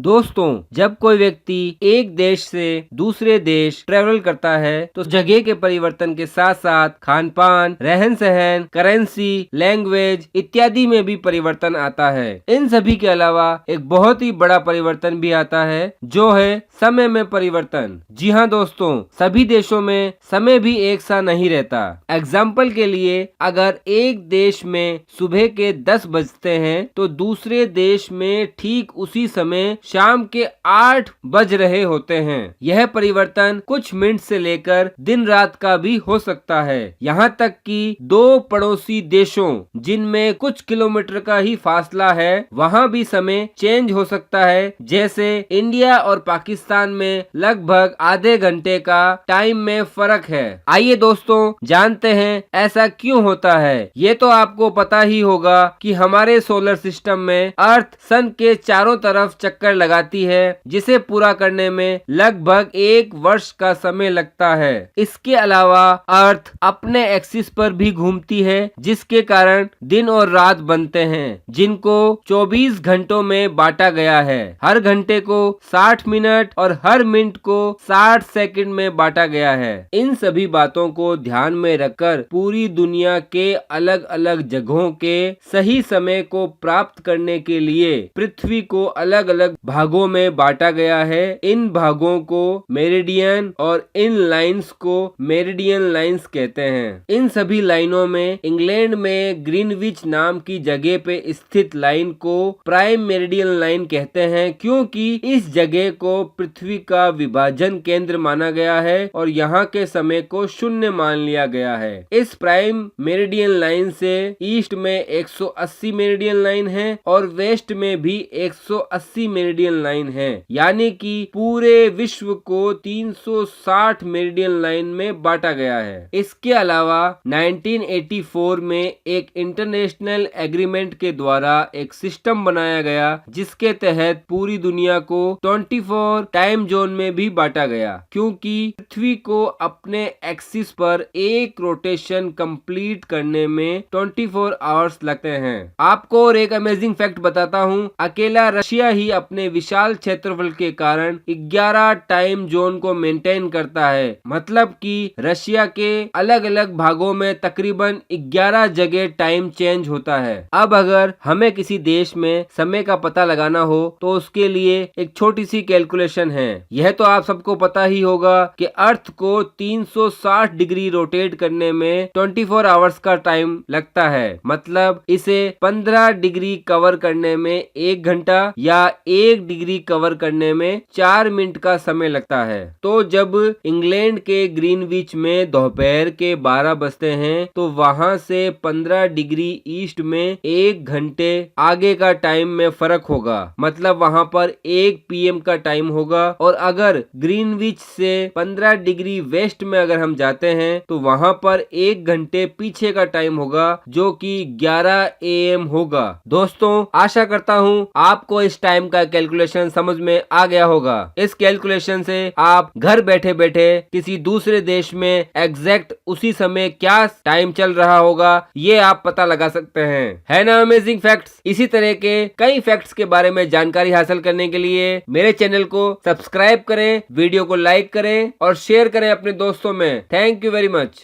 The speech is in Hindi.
दोस्तों, जब कोई व्यक्ति एक देश से दूसरे देश ट्रेवल करता है तो जगह के परिवर्तन के साथ साथ खान पान, रहन सहन, करेंसी, लैंग्वेज इत्यादि में भी परिवर्तन आता है। इन सभी के अलावा एक बहुत ही बड़ा परिवर्तन भी आता है जो है समय में परिवर्तन। जी हाँ दोस्तों, सभी देशों में समय भी एक सा नहीं रहता। एग्जाम्पल के लिए, अगर एक देश में सुबह के 10 बजते हैं तो दूसरे देश में ठीक उसी समय शाम के 8 बज रहे होते हैं। यह परिवर्तन कुछ मिनट से लेकर दिन रात का भी हो सकता है। यहाँ तक कि दो पड़ोसी देशों जिनमें कुछ किलोमीटर का ही फासला है, वहाँ भी समय चेंज हो सकता है। जैसे इंडिया और पाकिस्तान में लगभग आधे घंटे का टाइम में फर्क है। आइए दोस्तों, जानते हैं ऐसा क्यों होता है। ये तो आपको पता ही होगा कि हमारे सोलर सिस्टम में अर्थ सन के चारों तरफ चक्कर लगाती है, जिसे पूरा करने में लगभग 1 वर्ष का समय लगता है। इसके अलावा अर्थ अपने एक्सिस पर भी घूमती है, जिसके कारण दिन और रात बनते हैं, जिनको 24 घंटों में बांटा गया है। हर घंटे को 60 मिनट और हर मिनट को 60 सेकंड में बांटा गया है। इन सभी बातों को ध्यान में रखकर पूरी दुनिया के अलग अलग जगहों के सही समय को प्राप्त करने के लिए पृथ्वी को अलग अलग भागों में बांटा गया है। इन भागों को मेरिडियन और इन लाइंस को मेरिडियन लाइंस कहते हैं। इन सभी लाइनों में इंग्लैंड में ग्रीनविच नाम की जगह पे स्थित लाइन को प्राइम मेरिडियन लाइन कहते हैं, क्योंकि इस जगह को पृथ्वी का विभाजन केंद्र माना गया है और यहाँ के समय को शून्य मान लिया गया है। इस प्राइम मेरिडियन लाइन से ईस्ट में 180 मेरिडियन लाइन है और वेस्ट में भी 180 मेरिडियन लाइन है, यानी कि पूरे विश्व को 360 मेरिडियन लाइन में बांटा गया है। इसके अलावा 1984 में एक इंटरनेशनल एग्रीमेंट के द्वारा एक सिस्टम बनाया गया, जिसके तहत पूरी दुनिया को 24 टाइम जोन में भी बांटा गया, क्योंकि पृथ्वी को अपने एक्सिस पर एक रोटेशन कंप्लीट करने में 24 आवर्स लगते हैं। आपको और एक अमेजिंग फैक्ट बताता हूँ, अकेला रशिया ही अपने विशाल क्षेत्रफल के कारण 11 टाइम जोन को मेंटेन करता है। मतलब कि रशिया के अलग अलग भागों में तकरीबन 11 जगह टाइम चेंज होता है। अब अगर हमें किसी देश में समय का पता लगाना हो तो उसके लिए एक छोटी सी कैलकुलेशन है। यह तो आप सबको पता ही होगा कि अर्थ को 360 डिग्री रोटेट करने में 24 आवर्स का टाइम लगता है। मतलब इसे 15 डिग्री कवर करने में 1 घंटा या 1 डिग्री कवर करने में 4 मिनट का समय लगता है। तो जब इंग्लैंड के ग्रीनविच में दोपहर के 12 बजते हैं तो वहां से 15 डिग्री ईस्ट में 1 घंटे आगे का टाइम में फर्क होगा। मतलब वहां पर 1 PM का टाइम होगा। और अगर ग्रीनविच से 15 डिग्री वेस्ट में अगर हम जाते हैं तो वहां पर 1 घंटे पीछे का टाइम होगा, जो कि 11 AM होगा। दोस्तों, आशा करता हूँ आपको इस टाइम का कैलकुलेशन समझ में आ गया होगा। इस कैलकुलेशन से आप घर बैठे बैठे किसी दूसरे देश में एग्जैक्ट उसी समय क्या टाइम चल रहा होगा ये आप पता लगा सकते हैं। है ना अमेजिंग फैक्ट्स। इसी तरह के कई फैक्ट्स के बारे में जानकारी हासिल करने के लिए मेरे चैनल को सब्सक्राइब करें, वीडियो को लाइक करें और शेयर करें अपने दोस्तों में। Thank you very much.